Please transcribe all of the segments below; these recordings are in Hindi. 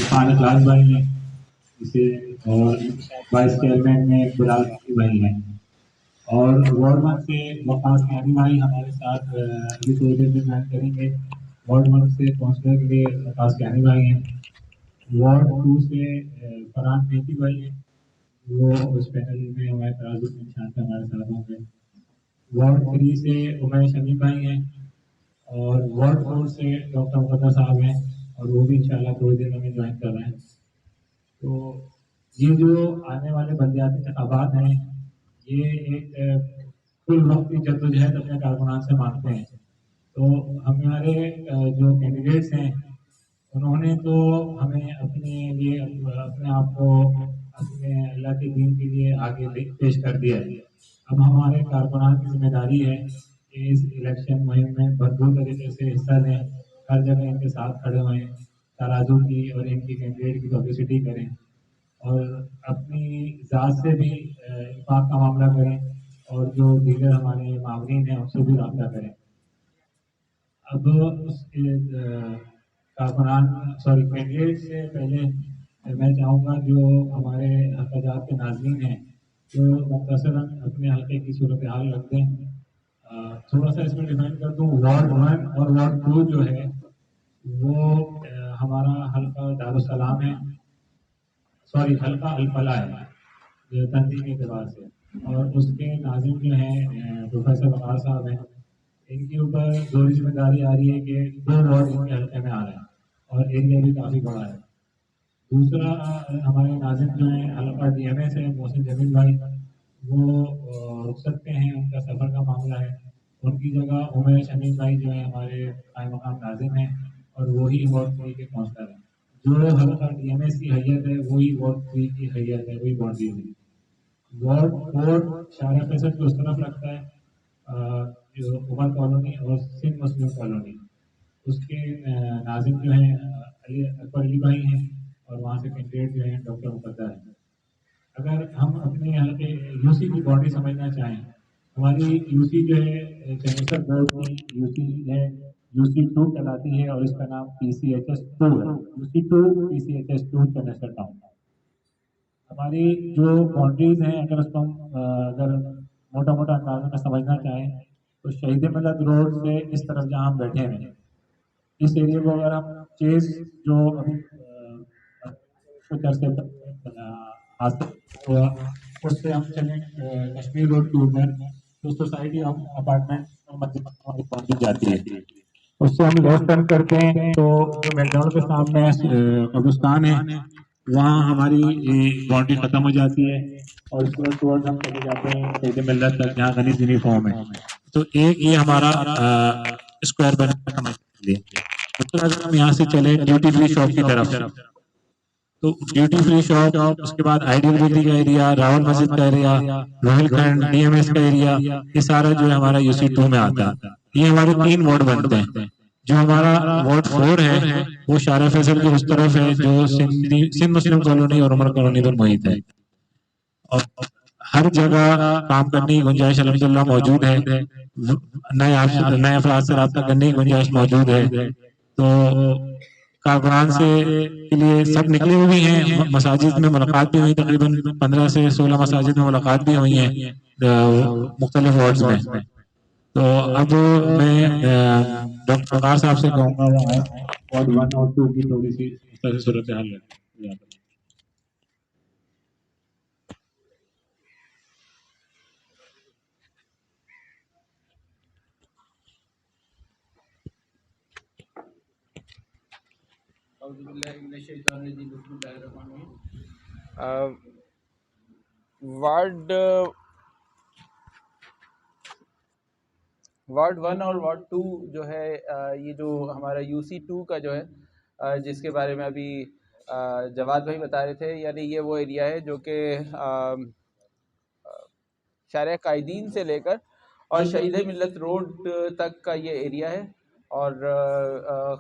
इरफान इखलास भाई हैं इसे, और वाइस चेयरमैन में बिलाल भाई हैं, और वार्ड 1 से वकास यानी भाई हमारे साथ अभी थोड़ी देर में ज्वाइन करेंगे। वार्ड 1 से काउंसलर के लिए वकास यानी भाई हैं। वार्ड 2 से फरहान मेहती भाई हैं, वो उस पैनल में हमारे तराजू में निशान पे हमारे साथ होंगे। वार्ड 3 से उमैर शमी भाई हैं, और वार्ड 4 से डॉक्टर मुकद्दर साहब हैं, और वो भी इंशाल्लाह थोड़ी देर में ज्वाइन कर रहे हैं। तो ये जो आने वाले बलदियाती इंतखाबात हैं, ये एक कुल वक्ती जद्दोजहद अपने कारकुनान से मांगते हैं। तो हमारे जो कैंडिडेट्स हैं, उन्होंने तो हमें अपने लिए अपने आप को अपने अल्लाह के दीन के लिए आगे पेश कर दिया है। अब हमारे कारकुनान की जिम्मेदारी है कि इस इलेक्शन मुहिम में भरपूर तरीके से हिस्सा लें, हर जगह इनके साथ खड़े होएं, तराजू की और इनकी कैंडिडेट की पब्लिसिटी करें, और अपनी ज़ात से भी इन्फाक का मामला करें, और जो दीगर हमारे मामलीन हैं उनसे भी रब्ता करें। अब उसके कारकुनान सॉरी कैंडिडेट से पहले मैं चाहूँगा जो हमारे हक़ाज़ात के नाज़रीन हैं, तो मुख्तसरन अपने हल्के की सूरत हाल रख दें। थोड़ा सा इसमें डिफाइन कर दूँ, वार्ड 1 और वार्ड 2 जो है वो हमारा हल्का दारुस्सलाम है, सॉरी हल्का अलफला है तंजीम के एतबार से, और उसके नाज़िम जो हैं प्रोफेसर वक़ार साहब हैं। इनके ऊपर जोरी जिम्मेदारी आ रही है कि 2 वार्ड इनके हल्के में आ रहे हैं, और एरिया भी काफ़ी बड़ा है। दूसरा हमारे नाज़िम जो हैं हल्का डीएमए से मोहसिन जमील भाई, वो रुखसत पे हैं, उनका सफ़र का मामला है। उनकी जगह उमैर शमीम भाई जो है हमारे कायम मकाम नाज़िम हैं, और वही वार्ड 3 के काउंसलर हैं। जो हल्का डीएमए की हैसियत है वही वार्ड 3 की हैसियत है, वही बाउंड्रीज है। वार्ड 4 शारा फैसल को उस तरफ रखता है, जो उमर कॉलोनी और सिंध मुस्लिम कॉलोनी, उसके नाजिम जो हैं अली अकबर अली भाई हैं, और वहाँ से कैंडिडेट जो हैं डॉक्टर मुकद्दर हैं। अगर हम अपने हल्के यूसी की बॉडी समझना चाहें, हमारी यूसी जो है चंडीगढ़ बोर्ड की यूसी है, यूसी 2 कहलाती है, और इसका नाम पीसीएचएस 2 है। UC 2 PCHS 2 Chandigarh town. हमारी जो बाउंड्रीज हैं, अगर उसको हम अगर मोटा मोटा अंदाजा में समझना चाहें, तो शहीद मिलत रोड से इस तरफ जहाँ हम बैठे हैं, इस एरिया को अगर हम चेज जो अभी कुछ अर्से हासिल हुआ, उससे हम चलें कश्मीर रोड के ऊपर, तो सोसाइटी अपार्टमेंट और मस्जिद हमारी बाउंड्री जाती है। उससे हम लेफ्ट टर्न करते हैं तो जो मैकडॉनल्ड के सामने कब्रिस्तान है, वहाँ हमारी बाउंड्री खत्म हो जाती है, और उसके बाद टुवर्ड्स हम चले जाते हैं शहीद मिल्लत तक, जहाँ गनीज यूनिफॉर्म है। तो एक ये हमारा स्क्वायर बना समझ लिए। तो अगर हम यहाँ से चले ड्यूटी फ्री शॉप की तरफ, तो ड्यूटी फ्री शॉप, उसके बाद आइडियल बेकरी का एरिया, रावल मस्जिद का एरिया, रोहिलखंड डीएमएस का एरिया, ये सारा जो है हमारा यूसी 2 में आता है। ये हमारे 3 वार्ड बनते हैं। जो हमारा वार्ड 4 है वो शारा फैसल की उस तरफ है, जो सिंध मुस्लिम कॉलोनी और उमर कॉलोनी पर मुहित है, और हर जगह काम करने की गुंजाइश अल्हम्दुलिल्लाह मौजूद है। नए अफराद से रब्ता करने की गुंजाइश मौजूद है। तो कारकुनान से के लिए सब निकले हुए हैं। मसाजिद में मुलाकात भी हुई, तकरीबन 15 से 16 मसाजिद में मुलाकात भी हुई है मुख्तलिफ वार्ड्स में। तो अब मैं डॉक्टर वक़ार साहब से कहूँगा वो आए वार्ड 1 और 2 की थोड़ी सी सूरत हाल है। वार्ड 1 और वार्ड 2 जो है, ये जो हमारा यूसी 2 का जो है, जिसके बारे में अभी जवाद भाई बता रहे थे, यानी ये वो एरिया है जो कि शारिया कायदीन से लेकर और शहीद मिल्लत रोड तक का ये एरिया है, और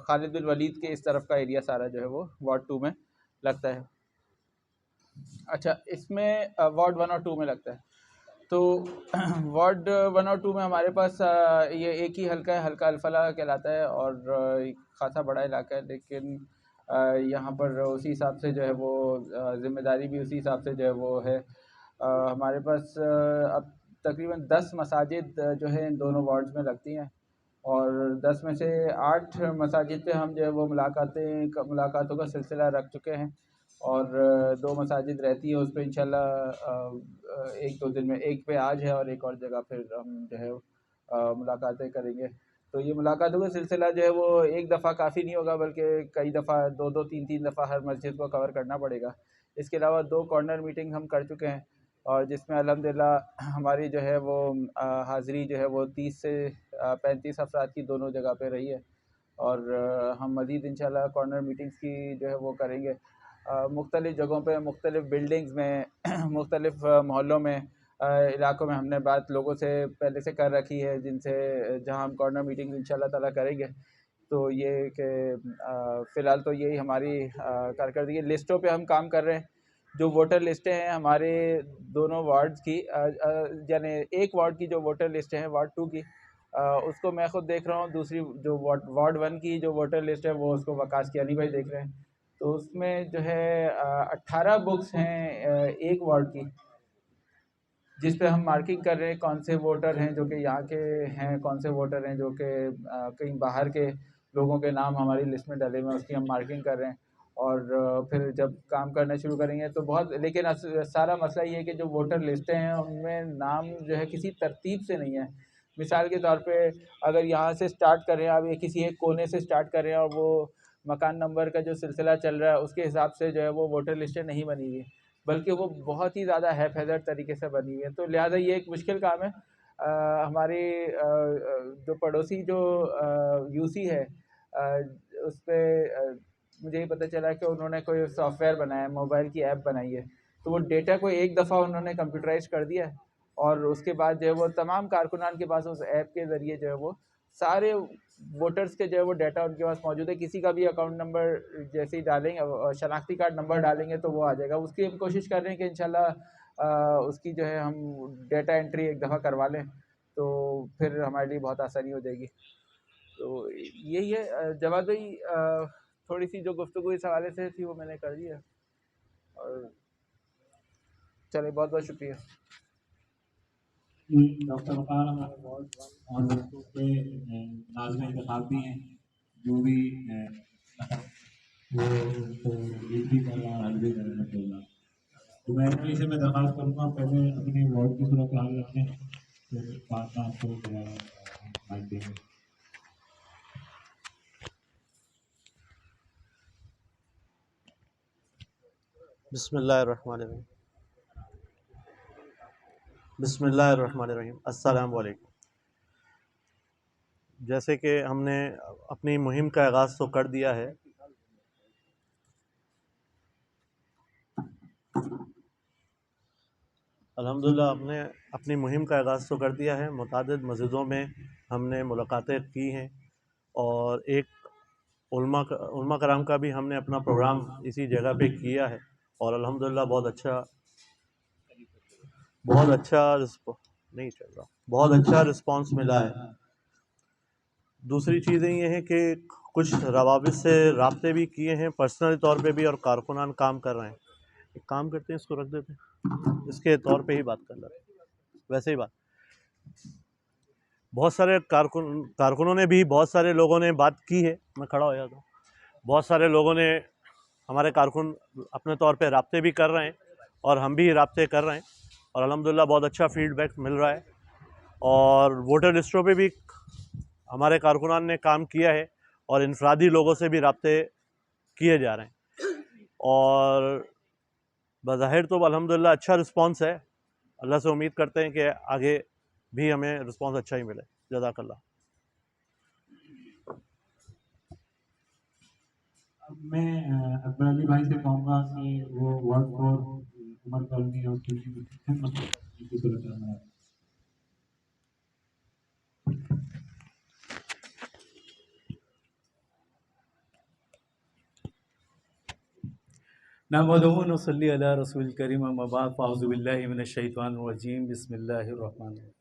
खालिद बिन वलीद के इस तरफ का एरिया सारा जो है वो वार्ड 2 में लगता है। अच्छा, इसमें वार्ड 1 और 2 में लगता है। तो वार्ड 1 और 2 में हमारे पास ये एक ही हल्का है, हल्का अल्फला कहलाता है, और खासा बड़ा इलाका है। लेकिन यहाँ पर उसी हिसाब से जो है वो ज़िम्मेदारी भी उसी हिसाब से जो है वो है। हमारे पास अब तकरीबन 10 मसाजिद जो है इन दोनों वार्ड्स में लगती हैं, और 10 में से 8 मसाजिद पे हम जो है वो मुलाकातों का सिलसिला रख चुके हैं, और 2 मसाजिद रहती है उस पर इंशाल्लाह 1-2 दिन में, एक पे आज है और एक और जगह फिर हम जो है मुलाकातें करेंगे। तो ये मुलाकातों का सिलसिला जो है वो एक दफ़ा काफ़ी नहीं होगा, बल्कि कई दफ़ा 2-2 3-3 दफ़ा हर मस्जिद को कवर करना पड़ेगा। इसके अलावा 2 कॉर्नर मीटिंग हम कर चुके हैं, और जिसमें अल्हम्दुलिल्लाह हमारी जो है वो हाज़िरी जो है वो 30 से 35 अफराद की दोनों जगह पे रही है, और हम मज़ीद इंशाल्लाह कॉर्नर मीटिंग्स की जो है वो करेंगे मुख्तलिफ़ जगहों पे, मुख्तलिफ़ बिल्डिंग्स में मुख्तलिफ़ मोहल्लों में, इलाकों में। हमने बात लोगों से पहले से कर रखी है जिनसे जहाँ हम कॉर्नर मीटिंग इंशाल्लाह ताला करेंगे। तो ये कि फ़िलहाल तो यही हमारी कारकर्दगी। लिस्टों पे हम काम कर रहे हैं। जो वोटर लिस्टें हैं हमारे दोनों वार्ड्स की, यानी एक वार्ड की जो वोटर लिस्ट है वार्ड 2 की, उसको मैं ख़ुद देख रहा हूँ। दूसरी जो वार्ड 1 की जो वोटर लिस्ट है वो उसको वकास कियानी भाई देख रहे हैं। तो उसमें जो है 18 बुक्स हैं एक वार्ड की, जिस पे हम मार्किंग कर रहे हैं कौन से वोटर हैं जो कि यहाँ के हैं, कौन से वोटर हैं जो कि कहीं बाहर के लोगों के नाम हमारी लिस्ट में डले हुए हैं, उसकी हम मार्किंग कर रहे हैं। और फिर जब काम करना शुरू करेंगे तो बहुत, लेकिन सारा मसला ये है कि जो वोटर लिस्टें हैं उनमें नाम जो है किसी तरतीब से नहीं है। मिसाल के तौर पे अगर यहाँ से स्टार्ट कर रहे हैं, आप ये किसी एक कोने से स्टार्ट कर रहे हैं, और वो मकान नंबर का जो सिलसिला चल रहा है उसके हिसाब से जो है वो वोटर लिस्टें नहीं बनी हुई, बल्कि वो बहुत ही ज़्यादा हैफ़-हैज़र्ड तरीके से बनी हुई है। तो लिहाजा ये एक मुश्किल काम है। हमारी जो पड़ोसी जो यूसी है, उस पे मुझे ये पता चला कि उन्होंने कोई सॉफ्टवेयर बनाया है, मोबाइल की ऐप बनाई है। तो वो डेटा को एक दफ़ा उन्होंने कंप्यूटराइज़ कर दिया है, और उसके बाद जो है वो तमाम कारकुनान के पास उस ऐप के ज़रिए जो है वो सारे वोटर्स के जो है वो डाटा उनके पास मौजूद है। किसी का भी अकाउंट नंबर जैसे ही डालेंगे और शनाख्ती कार्ड नंबर डालेंगे तो वो आ जाएगा। उसकी हम कोशिश कर रहे हैं कि इंशाल्लाह उसकी जो है हम डेटा एंट्री एक दफ़ा करवा लें, तो फिर हमारे लिए बहुत आसानी हो जाएगी। तो यही है जवाद भाई, थोड़ी सी जो गुफ्तगू इस हवाले से थी वो मैंने कर दी है, और चलिए बहुत बहुत शुक्रिया। डॉक्टर वकार हमारे वार्ड 1 और वार्ड 2 के नाज़िम इंतखाब भी हैं, जो भी वो लीड भी कर रहा है, हल भी कर रहा है। तो मैं इसे दरख्वास्त करूँगा पहले अपने वार्ड की सूरत हाल रखें, फिर बाद में आपको दोबारा माइक देंगे। बिस्मिल्लाहिर्रहमानिर्रहीम। बिस्मिल्लाहिर्रहमानिर्रहीम। अस्सलाम वालेकुम। जैसे कि हमने अपनी मुहिम का आगाज़ तो कर दिया है, अल्हम्दुलिल्लाह हमने अपनी मुहिम का आगाज़ तो कर दिया है। मुतादिद मस्जिदों में हमने मुलाकातें की हैं, और एक उलमा कराम का भी हमने अपना प्रोग्राम इसी जगह पे किया है, और अल्हम्दुलिल्लाह बहुत अच्छा रिस्पॉन्स मिला है। दूसरी चीज़ें ये हैं कि कुछ रवाबित से राब्ते भी किए हैं पर्सनल तौर पे भी, और कारकुनान काम कर रहे हैं। एक काम करते हैं, इसको रख देते हैं, इसके तौर पे ही बात कर लेते हैं। वैसे ही बात, बहुत सारे कारकुनों ने भी, बहुत सारे लोगों ने बात की है। मैं खड़ा हो जाता हूँ। बहुत सारे लोगों ने, हमारे कारकुन अपने तौर पे राब्ते भी कर रहे हैं, और हम भी राब्ते कर रहे हैं, और अल्हम्दुलिल्लाह बहुत अच्छा फीडबैक मिल रहा है। और वोटर लिस्टों पे भी हमारे कारकुनान ने काम किया है, और इनफरादी लोगों से भी राब्ते किए जा रहे हैं, और बज़ाहिर तो अल्हम्दुलिल्लाह अच्छा रिस्पॉन्स है। अल्लाह से उम्मीद करते हैं कि आगे भी हमें रिस्पॉन्स अच्छा ही मिले। जज़ाकल्लाह। अब मैं अकबर अली भाई से कहूँगा कि वो वार्ड 4 उमर कॉलोनी है उसकी सूरत हाल। नहमदुहु व नसल्ली अला रसूलिल करीम, अम्मा बाद, फ़अऊज़ु बिल्लाहि मिनश शैतानिर रजीम, बिस्मिल्लाहिर रहमानिर रहीम।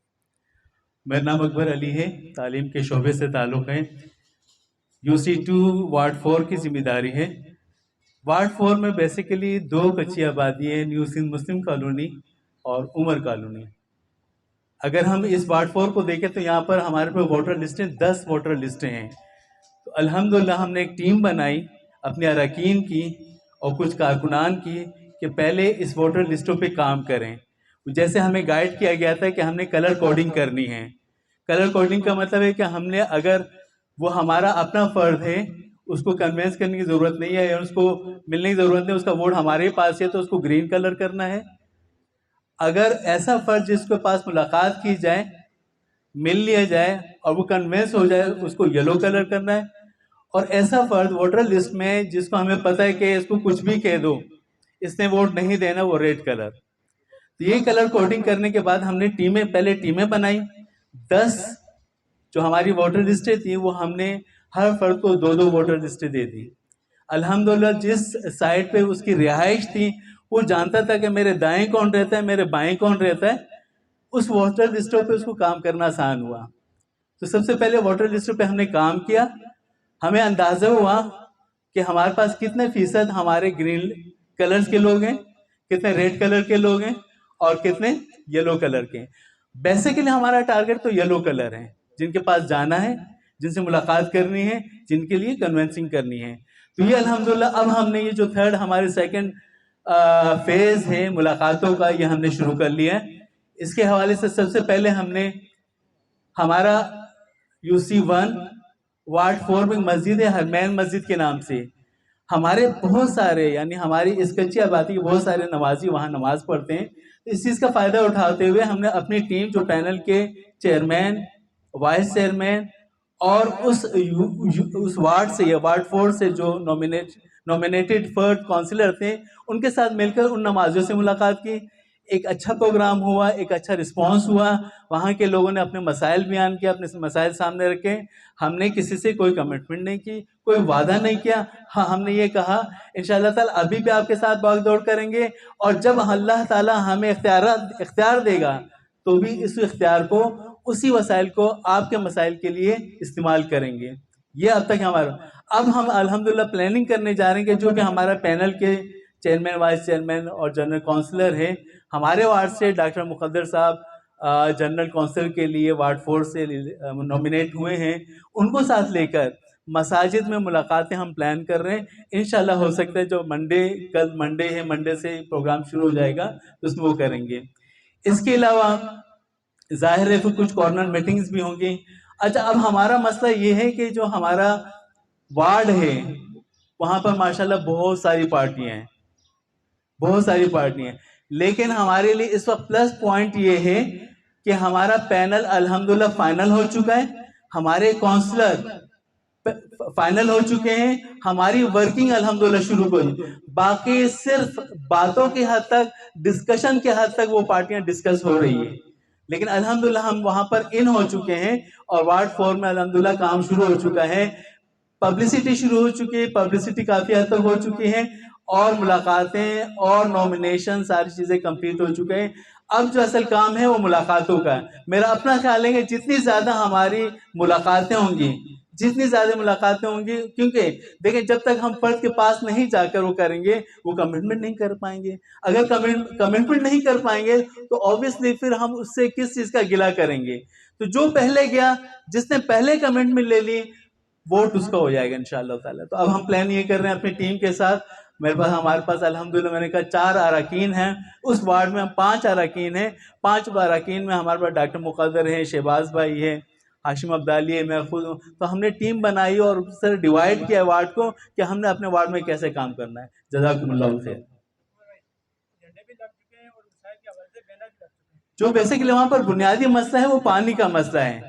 मेरा नाम अकबर अली है, तालीम के शोबे से ताल्लुक़ है। यूसी 2 वार्ड 4 की जिम्मेदारी है। वार्ड 4 में बेसिकली 2 कच्ची आबादी है, न्यू सिंध मुस्लिम कॉलोनी और उमर कॉलोनी। अगर हम इस वार्ड 4 को देखें तो यहाँ पर हमारे पे वोटर लिस्टें 10 वोटर लिस्टें हैं। तो अल्हम्दुलिल्लाह हमने एक टीम बनाई अपने अरकान की और कुछ कारकुनान की कि पहले इस वोटर लिस्टों पे काम करें। जैसे हमें गाइड किया गया था कि हमने कलर कोडिंग करनी है। कलर कोडिंग का मतलब है कि हमने, अगर वो हमारा अपना फ़र्द है, उसको कन्वेंस करने की ज़रूरत नहीं है या उसको मिलने की ज़रूरत नहीं, उसका वोट हमारे पास है तो उसको ग्रीन कलर करना है। अगर ऐसा फ़र्द जिसके पास मुलाकात की जाए, मिल लिया जाए और वो कन्वेंस हो जाए, उसको येलो कलर करना है। और ऐसा फ़र्द वोटर लिस्ट में जिसको हमें पता है कि इसको कुछ भी कह दो, इसने वोट नहीं देना, वो रेड कलर। तो ये कलर कोडिंग करने के बाद हमने पहले टीमें बनाई। 10 जो हमारी वोटर लिस्टें थी वो हमने हर फर्द को 2-2 वोटर लिस्टें दे दी। अल्हम्दुलिल्लाह जिस साइड पे उसकी रिहाइश थी वो जानता था कि मेरे दाएं कौन रहता है, मेरे बाएं कौन रहता है। उस वोटर लिस्टों पे उसको काम करना आसान हुआ। तो सबसे पहले वोटर लिस्टों पे हमने काम किया। हमें अंदाज़ा हुआ कि हमारे पास कितने फ़ीसद हमारे ग्रीन कलर्स के लोग हैं, कितने रेड कलर के लोग हैं और कितने येलो कलर के। बेसिकली हमारा टारगेट तो येलो कलर है, जिनके पास जाना है, जिनसे मुलाकात करनी है, जिनके लिए कन्वेंसिंग करनी है। तो ये अल्हम्दुलिल्लाह अब हमने ये जो थर्ड हमारे सेकंड फेज़ है मुलाकातों का, ये हमने शुरू कर लिया है। इसके हवाले से सबसे पहले हमने हमारा UC1 वार्ड 4 में मस्जिद है, हरमैन मस्जिद के नाम से हमारे बहुत सारे, यानी हमारी इस कच्ची आबादी के बहुत सारे नमाजी वहाँ नमाज पढ़ते हैं। इस चीज़ का फ़ायदा उठाते हुए हमने अपनी टीम, जो पैनल के चेयरमैन, वाइस चेयरमैन और उस वार्ड से या वार्ड 4 से जो नॉमिनेटेड फर्द काउंसिलर थे, उनके साथ मिलकर उन नमाजियों से मुलाकात की। एक अच्छा प्रोग्राम हुआ, एक अच्छा रिस्पांस हुआ। वहाँ के लोगों ने अपने मसाइल बयान किया, अपने मसाइल सामने रखे। हमने किसी से कोई कमिटमेंट नहीं की, कोई वादा नहीं किया। हाँ, हमने ये कहा इंशाअल्लाह ताला अभी भी आपके साथ भाग-दौड़ करेंगे और जब अल्लाह ताला हमें इख्तियार देगा तो भी इस इख्तियार को, उसी वसाइल को आपके मसाइल के लिए इस्तेमाल करेंगे। ये अब तक हमारा। अब हम अल्हम्दुलिल्लाह प्लानिंग करने जा रहे हैं कि जो भी हमारा पैनल के चेयरमैन, वाइस चेयरमैन और जनरल काउंसलर है, हमारे वार्ड से डॉक्टर मुक़द्दर साहब जनरल काउंसिल के लिए वार्ड 4 से नॉमिनेट हुए हैं, उनको साथ लेकर मसाजिद में मुलाकातें हम प्लान कर रहे हैं। इंशाल्लाह हो सकता है जो कल मंडे है, मंडे से प्रोग्राम शुरू हो जाएगा तो उसमें वो करेंगे। इसके अलावा ज़ाहिर है फिर कुछ कॉर्नर मीटिंग्स भी होंगी। अच्छा, अब हमारा मसला ये है कि जो हमारा वार्ड है वहाँ पर माशाल्लाह बहुत सारी पार्टियाँ हैं, बहुत सारी पार्टियाँ हैं। लेकिन हमारे लिए इस वक्त प्लस पॉइंट ये है कि हमारा पैनल अल्हम्दुलिल्लाह फाइनल हो चुका है, हमारे काउंसलर फाइनल हो चुके हैं, हमारी वर्किंग अल्हम्दुलिल्लाह शुरू हो गई। बाकी सिर्फ बातों की हद तक, डिस्कशन के हद तक वो पार्टियां डिस्कस हो रही है, लेकिन अल्हम्दुलिल्लाह हम वहां पर इन हो चुके हैं और वार्ड 4 में अल्हम्दुलिल्लाह काम शुरू हो चुका है। पब्लिसिटी शुरू हो चुकी है, पब्लिसिटी काफ़ी हद तक हो चुकी है और मुलाकातें और नॉमिनेशन सारी चीज़ें कंप्लीट हो चुके हैं। अब जो असल काम है वो मुलाकातों का है। मेरा अपना ख्याल है कि जितनी ज़्यादा हमारी मुलाकातें होंगी, जितनी ज़्यादा मुलाकातें होंगी, क्योंकि देखिए जब तक हम फर्द के पास नहीं जाकर वो करेंगे, वो कमिटमेंट नहीं कर पाएंगे। अगर कमिटमेंट नहीं कर पाएंगे तो ऑब्वियसली फिर हम उससे किस चीज़ का गिला करेंगे। तो जो पहले गया, जिसने पहले कमिटमेंट ले ली, वोट उसका हो जाएगा इंशाअल्लाह ताला। तो अब हम प्लान ये कर रहे हैं अपनी टीम के साथ। हमारे पास अल्हम्दुलिल्लाह मैंने कहा 4 अरकान हैं, उस वार्ड में हम 5 अरकान हैं। 5 अरकान में हमारे पास डॉक्टर मुक़द्दर है, शहबाज भाई है, हाशिम अब्दाली है, मैं खुद हूँ। तो हमने टीम बनाई और उस तरह डिवाइड किया वार्ड को कि हमने अपने वार्ड में कैसे काम करना है। जज़ाकुमुल्लाह खैर। जो बेसिकली वहाँ पर बुनियादी मसला है वो पानी का मसला है।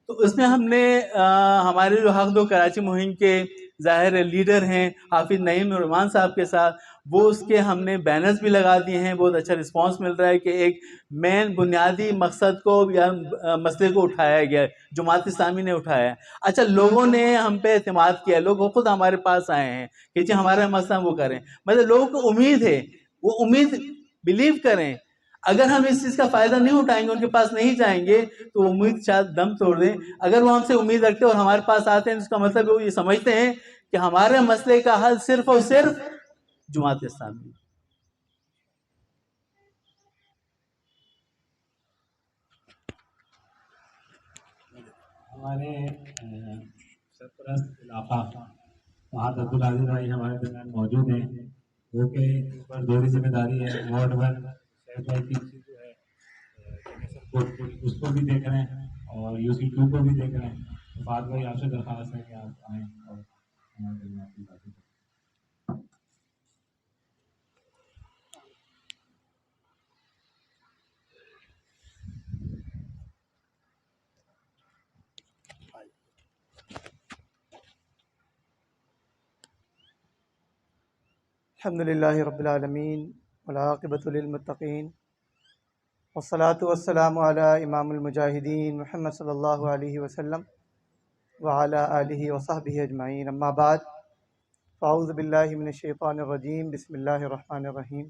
तो उसमें हमने हमारे जो हक दो कराची मुहिम के ज़ाहिर लीडर हैं हाफिज़ नईम रहमान साहब के साथ, वो उसके हमने बैनर्स भी लगा दिए हैं। बहुत अच्छा रिस्पांस मिल रहा है कि एक मेन बुनियादी मकसद को या मसले को उठाया गया है, जमात इस्लामी ने उठाया है। अच्छा, लोगों ने हम पे एतमाद किया, लोग खुद हमारे पास आए हैं कि जी हमारा मसला वो करें। मतलब लोगों को उम्मीद है, वो उम्मीद बिलीव करें। अगर हम इस चीज़ का फ़ायदा नहीं उठाएंगे, उनके पास नहीं जाएंगे, तो उम्मीद शायद दम तोड़ दें। अगर वो हमसे उम्मीद रखते और हमारे पास आते हैं तो इसका मतलब वो ये समझते हैं कि हमारे मसले का हल सिर्फ और सिर्फ जमात इस्लामी। हमारे सरपरस्त इलाका वहाँ अब्दुल आज़िज़ भाई हमारे दरमियान मौजूद हैं, वो के ऊपर दोहरी जिम्मेदारी है। वार्ड 1 शहर भाई की जो है कमिश्नर कोर्ट उसको भी देख रहे हैं और UC2 को भी देख रहे हैं। तो फाद भाई आपसे दरख्वास्त है कि आप आएँ और हमारे दरमियान की बातें करें। अल्हम्दुलिल्लाहि रब्बिल आलमीन वल आक़िबतु लिल मुत्तक़ीन वस्सलातु वस्सलामु अला इमामुल मुजाहिदीन मुहम्मद सल्लल्लाहु अलैहि वसल्लम व अला आलिहि व सहबिहि अजमाइन। अम्मा बाद फ़अऊज़ु बिल्लाहि मिनश शैतानिर रजीम बिस्मिल्लाहिर रहमानिर रहीम।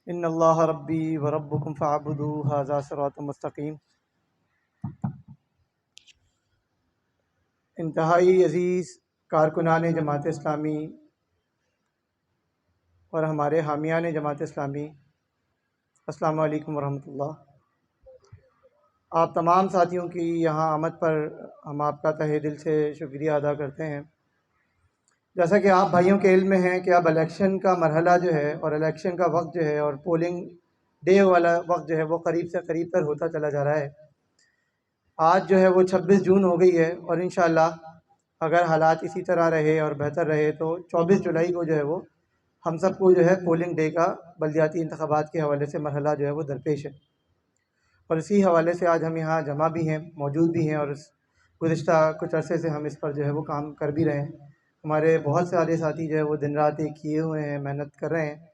इन्नल्लाह रब्बी व रब्बुकुम फ़अबुदू हाज़ा सिरातुम मुस्तक़ीम। इंतहाई अज़ीज़ कारकुनान जमात इस्लामी और हमारे हामियान जमात इस्लामी, अस्सलामु अलैकुम वरहमतुल्लाह। आप तमाम साथियों की यहाँ आमद पर हम आपका तहे दिल से शुक्रिया अदा करते हैं। जैसा कि आप भाइयों के इल्म में है कि अब इलेक्शन का मरहला जो है और इलेक्शन का वक्त जो है और पोलिंग डे वाला वक्त जो है वो करीब से करीब तर होता चला जा रहा है। आज जो है वो 26 जून हो गई है और इंशाअल्लाह अगर हालात इसी तरह रहे और बेहतर रहे तो 24 जुलाई को जो है वो हम सबको जो है पोलिंग डे का बल्दियाती इंतखाबात के हवाले से मरहला जो है वो दरपेश है। और इसी हवाले से आज हम यहाँ जमा भी हैं, मौजूद भी हैं और गुज़िश्ता कुछ अरसे से हम इस पर जो है वो काम कर भी रहे हैं। हमारे बहुत सारे साथी जो है वो दिन रात एक किए हुए हैं, मेहनत कर रहे हैं।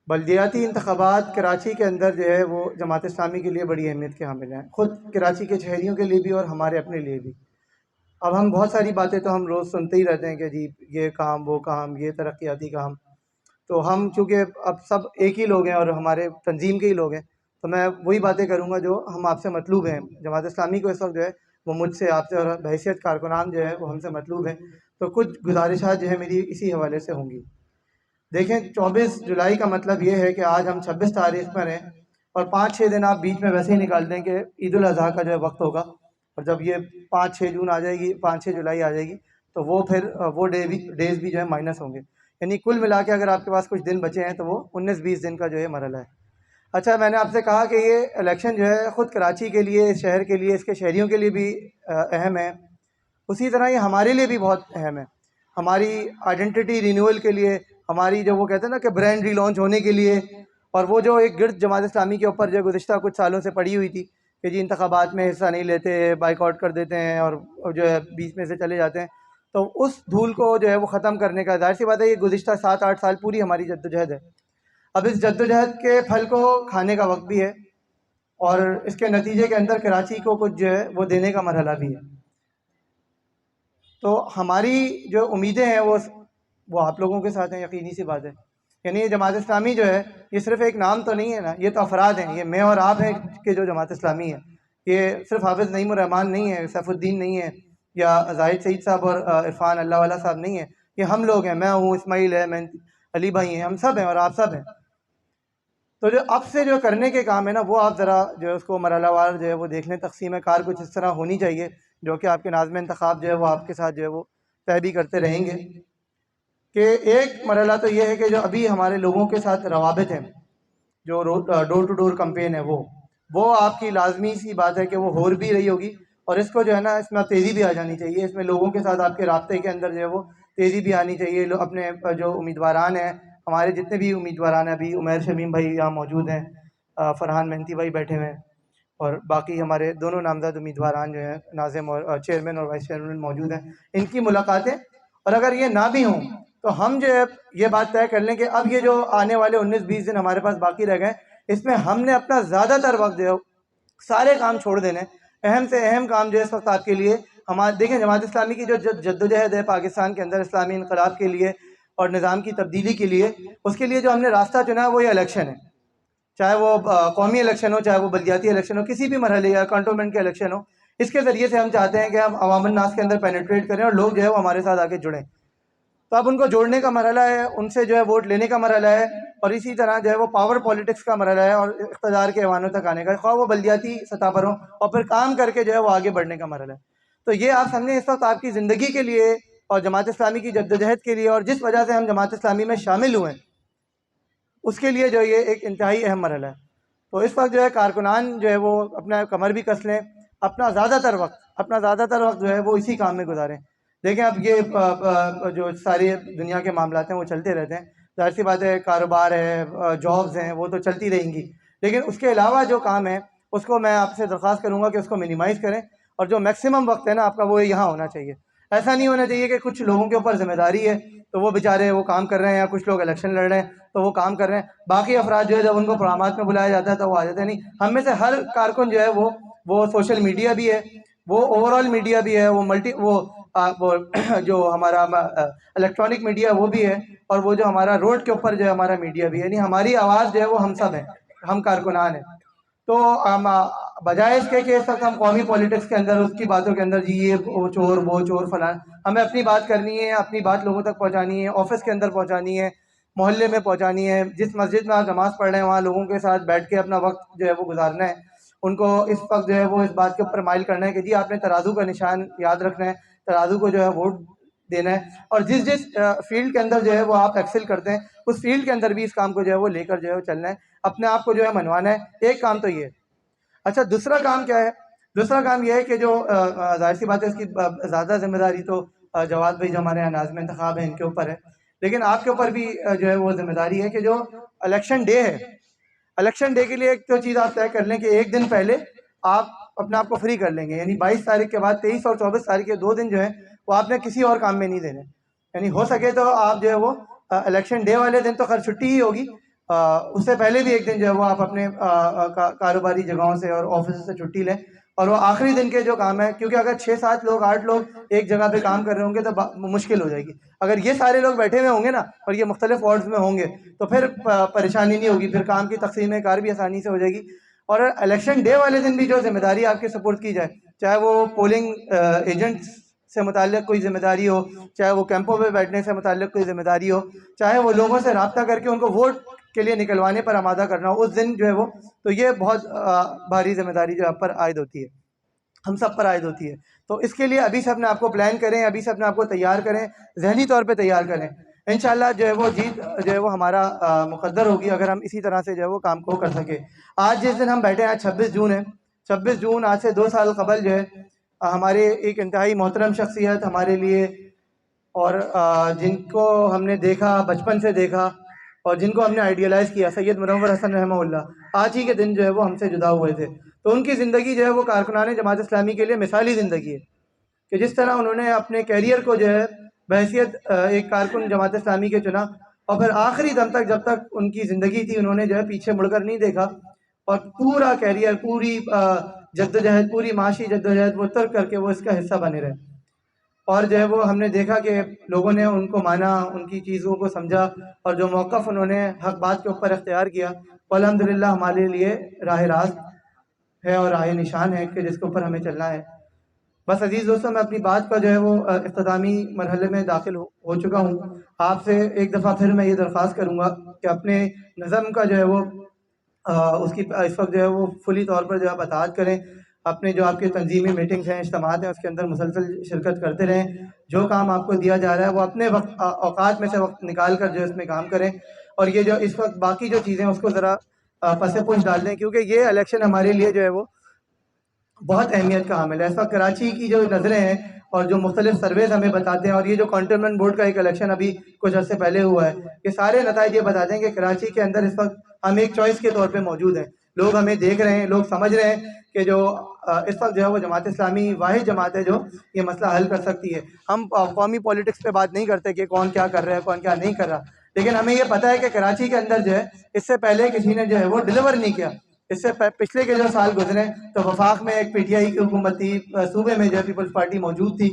बल्दियाती इंतखाबात कराची के अंदर जो है वो जमात इस्लामी के लिए बड़ी अहमियत के हामिल हैं, ख़ुद कराची के शहरियों के लिए भी और हमारे अपने लिए भी। अब हम बहुत सारी बातें तो हम रोज़ सुनते ही रहते हैं कि जी ये काम वो काम, ये तरक्याती काम। तो हम चूँकि अब सब एक ही लोग हैं और हमारे तंजीम के ही लोग हैं, तो मैं वही बातें करूँगा जो हम आपसे मतलूब हैं। जमात इस्लामी को इस वक्त जो है वो मुझसे, आपसे और बहैसियत कारकुनान जो है वो हमसे मतलूब हैं। तो कुछ गुजारिशात जो है मेरी इसी हवाले से होंगी। देखें, 24 जुलाई का मतलब ये है कि आज हम 26 तारीख़ पर हैं और 5-6 दिन आप बीच में वैसे ही निकाल दें कि ईद उल अज़हा का जो है वक्त होगा। और जब ये 5-6 जून आ जाएगी, 5-6 जुलाई आ जाएगी, तो वो फिर वो डेज़ भी जो है माइनस होंगे। यानी कुल मिला के अगर आपके पास कुछ दिन बचे हैं तो वो 19-20 दिन का जो है मरहला है। अच्छा, मैंने आपसे कहा कि ये इलेक्शन जो है ख़ुद कराची के लिए, इस शहर के लिए, इसके शहरियों के लिए भी अहम है। उसी तरह ये हमारे लिए भी बहुत अहम है। हमारी आइडेंटिटी रिन्यूअल के लिए, हमारी जो वो कहते हैं ना कि ब्रांड रीलॉन्च होने के लिए, और वो जो एक गिर्द जमात इस्लामी के ऊपर जो गुज़िश्ता कुछ सालों से पड़ी हुई थी कि जी इंतखाबात में हिस्सा नहीं लेते, बाइकआउट कर देते हैं और जो है बीच में से चले जाते हैं, तो उस धूल को जो है वो ख़त्म करने का, ज़ाहिर सी बात है, ये गुज़िश्ता 7-8 साल पूरी हमारी जद्दोजहद है। अब इस जद्दोजहद के फल को खाने का वक्त भी है और इसके नतीजे के अंदर कराची को कुछ जो है वो देने का मरहला भी है। तो हमारी जो उम्मीदें हैं वो आप लोगों के साथ हैं, यकीनी सी बात है। यानी ये जमात इस्लामी जो है ये सिर्फ़ एक नाम तो नहीं है ना, ये तो अफराद हैं। ये मैं और आप हैं कि जो जमात इस्लामी है। ये सिर्फ हाफिज़ नईमुर रहमान नहीं है, सैफुद्दीन नहीं है, या जाहिद सईद साहब और इरफान अल्लाह वाला साहब नहीं है। ये हम लोग हैं, मैं हूँ, इस्माइल है, मैं अली भाई हैं, हम सब हैं और आप सब हैं। तो जो अब से जो करने के काम है ना, वो आप ज़रा जो है उसको मरहलावार जो है वो देख लें। तक़सीम कार कुछ इस तरह होनी चाहिए जो कि आपके नाज़्म इंतखाब जो है वो आपके साथ जो है वो तय भी करते रहेंगे। कि एक मरहला तो ये है कि जो अभी हमारे लोगों के साथ रवाबित हैं, जो डोर टू डोर कैंपेन है, वो आपकी लाजमी सी बात है कि वो हो भी रही होगी और इसको जो है ना इसमें तेज़ी भी आ जानी चाहिए। इसमें लोगों के साथ आपके राब्ते के अंदर जो है वो तेज़ी भी आनी चाहिए। अपने जो उम्मीदवारान हैं, हमारे जितने भी उम्मीदवारान हैं, अभी उमैर शमीम भाई यहाँ मौजूद हैं, फ़रहान मेहनती भाई बैठे हुए हैं और बाकी हमारे दोनों नामज़द उम्मीदवारान जो हैं, नाज़िम और चेयरमैन और वाइस चेयरमैन मौजूद हैं। इनकी मुलाकातें, और अगर ये ना भी हों तो हम जो है ये बात तय कर लें कि अब ये जो आने वाले 19-20 दिन हमारे पास बाकी रह गए, इसमें हमने अपना ज़्यादातर वक्त जो है सारे काम छोड़ देने। अहम से अहम काम जो है इस वक्त आपके लिए हमारे, देखें, जमात इस्लामी की जो जद्दोजहद है पाकिस्तान के अंदर इस्लामी इनकलाब के लिए और निज़ाम की तब्दीली के लिए, उसके लिए जो हमने रास्ता चुना है वो ये इलेक्शन है। चाहे वो कौमी इलेक्शन हो, चाहे वो बल्दियाती इलेक्शन हो, किसी भी मरहले या कंटोनमेंट के इलेक्शन हो, इसके ज़रिए से हम चाहते हैं कि हम अवाम नास के अंदर पेनिट्रेट करें और लोग जो है वो हमारे साथ आके जुड़ें। तो अब उनको जोड़ने का मरहला है, उनसे जो है वोट लेने का मरहला है, और इसी तरह जो है वो पावर पॉलिटिक्स का मरहला है और इक़्तिदार के ऐवानों तक आने का, ख्वाह वो बल्दियाती सतह पर हो, और फिर काम करके जो है वो आगे बढ़ने का मरहला है। तो ये आप समझें इस वक्त आपकी ज़िंदगी के लिए और जमात इस्लामी की जद्दोजहद के लिए, और जिस वजह से हम जमात इस्लामी में शामिल हुए हैं उसके लिए जो ये एक इंतहाई अहम मरहला है। तो इस वक्त जो है कारकुनान जो है वो अपना कमर भी कस लें, अपना ज़्यादातर वक्त जो है वो इसी काम में गुजारें। देखें अब ये जो सारी दुनिया के मामलात हैं वो चलते रहते हैं, ज़ाहिर सी बात है, कारोबार है, जॉब्स हैं, वो तो चलती रहेंगी, लेकिन उसके अलावा जो काम है उसको मैं आपसे दरख्वास्त करूँगा कि उसको मिनिमाइज़ करें, और जो मैक्सिमम वक्त है ना आपका वो यहाँ होना चाहिए। ऐसा नहीं होना चाहिए कि कुछ लोगों के ऊपर जिम्मेदारी है तो वो बेचारे वो काम कर रहे हैं, या कुछ लोग इलेक्शन लड़ रहे हैं तो वो काम कर रहे हैं, बाकी अफराद जो है जब उनको प्रोग्रामात में बुलाया जाता है तो वो आ जाते हैं। नहीं, हम में से हर कारकुन जो है वो सोशल मीडिया भी है, वो ओवरऑल मीडिया भी है, वो जो हमारा इलेक्ट्रॉनिक मीडिया वो भी है, और वो जो हमारा रोड के ऊपर जो है हमारा मीडिया भी है। यानी हमारी आवाज़ जो है वो हम सब हैं, हम कारकुनान हैं। तो बजाय इसके कि इस वक्त हम कौमी पॉलिटिक्स के अंदर उसकी बातों के अंदर जी ये वो चोर फलान, हमें अपनी बात करनी है, अपनी बात लोगों तक पहुंचानी है, ऑफिस के अंदर पहुंचानी है, मोहल्ले में पहुंचानी है, जिस मस्जिद में आप नमाज़ पढ़ रहे हैं वहाँ लोगों के साथ बैठ के अपना वक्त जो है वो गुजारना है। उनको इस वक्त जो है वो इस बात के ऊपर माइल करना है कि जी आपने तराजू का निशान याद रखना है, तराजू को जो है वोट देना है, और जिस फील्ड के अंदर जो है वो आप एक्सेल करते हैं उस फील्ड के अंदर भी इस काम को जो है वो लेकर जो है वो चलना है, अपने आप को जो है मनवाना है। एक काम तो ये। अच्छा, दूसरा काम क्या है? दूसरा काम यह है कि जो ज़ाहिर सी बात है इसकी ज़्यादा जिम्मेदारी तो जवाद भाई जो हमारे यहाँ नाज़िम इंतखाब है इनके ऊपर है, लेकिन आपके ऊपर भी जो है वो जिम्मेदारी है कि जो इलेक्शन डे है, इलेक्शन डे के लिए एक तो चीज़ आप तय कर लें कि एक दिन पहले आप अपने आप को फ्री कर लेंगे, यानी 22 तारीख के बाद 23 और 24 तारीख के 2 दिन जो है वो आपने किसी और काम में नहीं देने। यानी हो सके तो आप जो है वो इलेक्शन डे वाले दिन तो खैर छुट्टी ही होगी, उससे पहले भी एक दिन जो है वो आप अपने कारोबारी जगहों से और ऑफिस से छुट्टी लें, और वो आखिरी दिन के जो काम है, क्योंकि अगर 6-7 लोग 8 लोग एक जगह पे काम कर रहे होंगे तो मुश्किल हो जाएगी। अगर ये सारे लोग बैठे हुए होंगे ना और ये मुख्तलिफ वार्ड्स में होंगे तो फिर परेशानी नहीं होगी, फिर काम की तकसीम कार भी आसानी से हो जाएगी। और इलेक्शन डे वाले दिन भी जो जिम्मेदारी आपके सपोर्ट की जाए, चाहे वो पोलिंग एजेंट्स से मुताल्लिक़ कोई ज़िम्मेदारी हो, चाहे वो कैंपों पे बैठने से मुताल्लिक़ कोई ज़िम्मेदारी हो, चाहे वो लोगों से रब्ता करके उनको वोट के लिए निकलवाने पर आमादा करना हो, उस दिन जो है वो, तो ये बहुत भारी जिम्मेदारी जो आप पर आयद होती है, हम सब पर आयद होती है। तो इसके लिए अभी से अपने आपको प्लान करें, अभी से अपने आपको तैयार करें, जहनी तौर पे तैयार करें। इंशाल्लाह जो है वो जीत जो है वो हमारा मुक़द्दर होगी अगर हम इसी तरह से जो है वो काम को कर सके। आज जिस दिन हम बैठे हैं, 26 जून है, 26 जून आज से 2 साल कबल जो है हमारे एक इंतहाई मोहतरम शख्सियत हमारे लिए, और जिनको हमने देखा, बचपन से देखा और जिनको हमने आइडियलाइज़ किया, सैयद मुनव्वर हसन रहमहुल्लाह, आज ही के दिन जो है वो हमसे जुदा हुए थे। तो उनकी ज़िंदगी जो है वो कारकुनाने जमात इस्लामी के लिए मिसाली ज़िंदगी है कि जिस तरह उन्होंने अपने कैरियर को जो है बहैसियत एक कारकुन जमात इस्लामी के चुना, और फिर आखिरी दम तक जब तक उनकी ज़िंदगी थी उन्होंने जो है पीछे मुड़कर नहीं देखा, और पूरा कैरियर, पूरी जद्दोजहद, पूरी माशी जद्दोजहद वो तर्क करके वो इसका हिस्सा बने रहे। और जो है वो हमने देखा कि लोगों ने उनको माना, उनकी चीज़ों को समझा, और जो मौक़िफ़ उन्होंने हक़ बात के ऊपर इख्तियार किया, अल्हम्दुलिल्लाह हमारे लिए राह रास्त है और राह निशान है कि जिसके ऊपर हमें चलना है। बस अज़ीज़ दोस्तों, मैं अपनी बात का जो है वो इख्तितामी मरहले में दाखिल हो चुका हूँ। आपसे एक दफ़ा फिर मैं ये दरख्वास्त करूँगा कि अपने नज़म का जो है वो उसकी इस वक्त जो है वो फुली तौर पर जो है अतात करें। अपने जो आपके तंजीमी मीटिंग्स हैं, इज्तिमात हैं, उसके अंदर मुसलसल शिरकत करते रहें। जो काम आपको दिया जा रहा है वो अपने वक्त औकात में से वक्त निकाल कर जो है इसमें काम करें, और ये जो इस वक्त बाकी जो चीज़ें उसको ज़रा पसे पुश डाल दें, क्योंकि ये इलेक्शन हमारे लिए जो है वो बहुत अहमियत का हामिल है। इस वक्त कराची की जो नज़रें हैं और जो मुख्तलिफ सर्वेज हमें बताते हैं, और ये जो कंटोनमेंट बोर्ड का एक इलेक्शन अभी कुछ अर्से पहले हुआ है, ये सारे नताइज ये बताते हैं कि कराची के अंदर इस वक्त हम एक चॉइस के तौर पे मौजूद हैं। लोग हमें देख रहे हैं, लोग समझ रहे हैं कि जो इस वक्त जो है वो जमात इस्लामी वाहिद जमात है जो ये मसला हल कर सकती है। हम कौमी पॉलिटिक्स पे बात नहीं करते कि कौन क्या कर रहा है, कौन क्या नहीं कर रहा, लेकिन हमें ये पता है कि कराची के अंदर जो है इससे पहले किसी ने जो है वो डिलीवर नहीं किया। इससे पिछले के जो साल गुजरे तो वफाक में एक PTI की हुकूमत थी, सूबे में जो है पीपल्स पार्टी मौजूद थी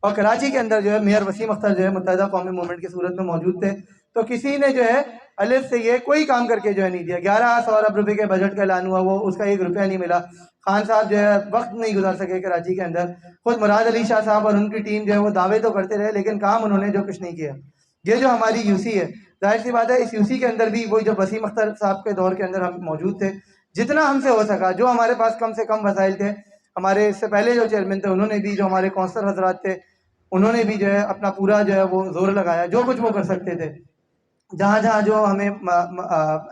और कराची के अंदर जो है मेयर वसीम अख्तर जो है मुत्तहिदा कौमी मूवमेंट की सूरत में मौजूद थे। तो किसी ने जो है अलिफ से ये कोई काम करके जो है नहीं दिया। 1100 अरब रुपए के बजट का ऐलान हुआ, वो उसका 1 रुपया नहीं मिला। खान साहब जो है वक्त नहीं गुजार सके कराची के अंदर। खुद मुराद अली शाह साहब और उनकी टीम जो है वो दावे तो करते रहे, लेकिन काम उन्होंने जो कुछ नहीं किया। ये जो हमारी यूसी है, जाहिर सी बात है इस यूसी के अंदर भी वही जब वसीम अख्तर साहब के दौर के अंदर हम मौजूद थे, जितना हमसे हो सका, जो हमारे पास कम से कम वसाइल थे, हमारे इससे पहले जो चेयरमैन थे उन्होंने भी, जो हमारे कौंसलर हजरात थे उन्होंने भी जो है अपना पूरा जो है वो जोर लगाया, जो कुछ वो कर सकते थे। जहाँ जहाँ जो हमें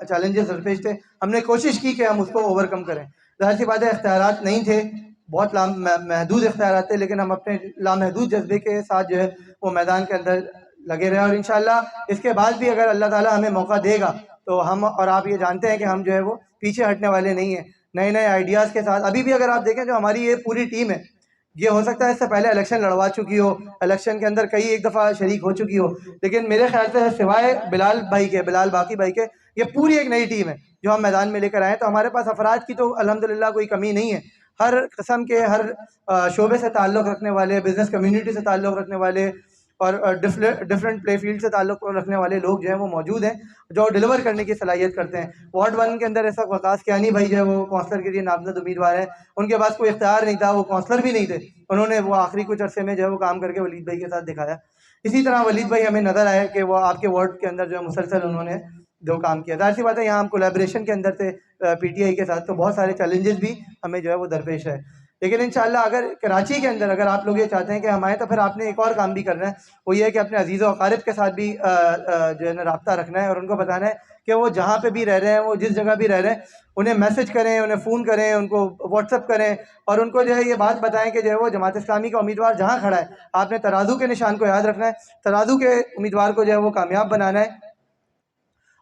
चैलेंजेस दरपेश थे, हमने कोशिश की कि हम उसको ओवरकम करें। जाहिर सी बात है इख्तियारात नहीं थे, बहुत महदूद इख्तियारात थे, लेकिन हम अपने लामहदूद जज्बे के साथ जो है वो मैदान के अंदर लगे रहे। और इंशाल्लाह इसके बाद भी अगर अल्लाह ताला हमें मौका देगा तो हम, और आप ये जानते हैं कि हम जो है वो पीछे हटने वाले नहीं हैं। नए नए आइडियाज़ के साथ अभी भी अगर आप देखें जो हमारी ये पूरी टीम है, ये हो सकता है इससे पहले इलेक्शन लड़वा चुकी हो, इलेक्शन के अंदर कई एक दफ़ा शरीक हो चुकी हो, लेकिन मेरे ख्याल से सिवाय बिलाल भाई के, बिलाल बाकी भाई के, ये पूरी एक नई टीम है जो हम मैदान में लेकर आए। तो हमारे पास अफराद की तो अल्हम्दुलिल्लाह कोई कमी नहीं है। हर किस्म के, हर शोबे से ताल्लुक़ रखने वाले, बिज़नेस कम्युनिटी से ताल्लुक़ रखने वाले और डिफरेंट प्ले फील्ड से ताल्लुक़ रखने वाले लोग जो हैं वो मौजूद हैं, जो डिलीवर करने की सलाहियत करते हैं। वार्ड 1 के अंदर ऐसा वकास कियानी भाई जो है वो कौंसलर के लिए नामजद उम्मीदवार हैं। उनके पास कोई इख्तियार नहीं था, वो कौंसलर भी नहीं थे, उन्होंने वो आखिरी कुछ अरसे में जो है वो काम करके वलीद भाई के साथ दिखाया। इसी तरह वलीद भाई हमें नज़र आए कि वो आपके वार्ड के अंदर जो है मुसलसल उन्होंने जो काम किया। ज़ाहिर सी बात है यहाँ हम कोलैबोरेशन के अंदर थे PTI के साथ, तो बहुत सारे चैलेंजेस भी हमें जो है वो दरपेश है। लेकिन इंशाल्लाह अगर कराची के अंदर अगर आप लोग ये चाहते हैं कि हम आएँ, तो फिर आपने एक और काम भी करना है, वो ये है कि अपने अजीज़ व अकारिब के साथ भी जो है ना रब्ता रखना है और उनको बताना है कि वो जहाँ पे भी रह रहे हैं, वो जिस जगह भी रह रहे हैं, उन्हें मैसेज करें, उन्हें फ़ोन करें, उनको व्हाट्सअप करें और उनको जो है ये बात बताएं कि जो है वो जमात इस्लामी का उम्मीदवार जहाँ खड़ा है, आपने तराजू के निशान को याद रखना है, तराजू के उम्मीदवार को जो है वो कामयाब बनाना है।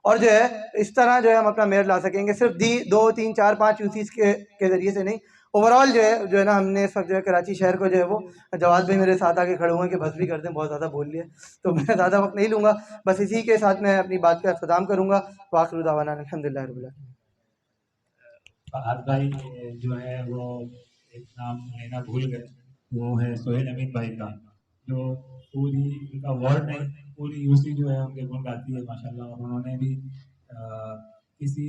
और जो है इस तरह जो है हम अपना मेयर ला सकेंगे, सिर्फ 2 3 4 5 यूसीज के ज़रिए से नहीं, ओवरऑल जो है ना हमने इस वक्त जो है कराची शहर को जो है वो, जवाद भाई मेरे साथ आके खड़े हुए हैं कि बस भी कर दें, बहुत ज़्यादा बोल लिया, तो मैं ज़्यादा वक्त नहीं लूँगा, बस इसी के साथ मैं अपनी बात का अख्ताम करूँगा। वाखिर दावाना अल्हम्दुलिल्लाह रब्बिल आलमीन। फरहाद भाई जो है वो एक नाम लेना भूल गए, वो है सोहेल अमीन भाई का, जो पूरी उनका वार्ड नहीं पूरी यूसी जो है उनके गुण गाती है माशाल्लाह। और उन्होंने भी किसी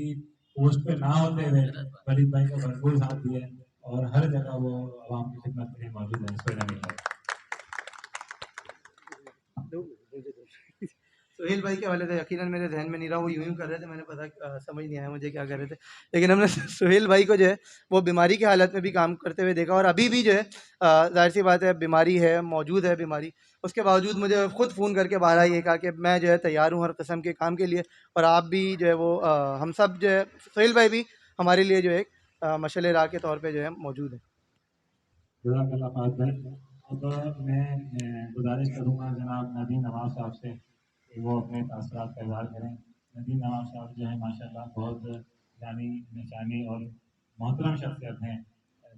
पोस्ट पे ना होते हुए वलीद भाई का भरपूर साथ दिया है और हर जगह वो आवाम की खिदमत के लिए मौजूद है। सोहेल अमीन भाई। सोहेल भाई के हवाले से यकीनन मेरे जहन में नहीं रहा, वो यूं कर रहे थे, मैंने पता समझ नहीं आया मुझे क्या कर रहे थे, लेकिन हमने सोहेल भाई को जो है वो बीमारी की हालत में भी काम करते हुए देखा और अभी भी जो है जाहिर सी बात है बीमारी है, मौजूद है बीमारी, उसके बावजूद मुझे खुद फ़ोन करके बारह ये कहा कि मैं जो है तैयार हूँ हर किस्म के काम के लिए, और आप भी जो है वो हम सब जो है, सोहेल भाई भी हमारे लिए जो है एक मशअल राह के तौर पर जो है मौजूद है। जज़ाकल्लाह फ़ाज़ भाई। अब मैं गुजारिश करूँगा जनाब नदीम नवाज़ साहब से कि वो अपने तासुरात का इज़हार करें। नदीम नवाज़ साहब जो है माशाल्लाह बहुत जानी पहचानी और मोहतरम शख्सियत हैं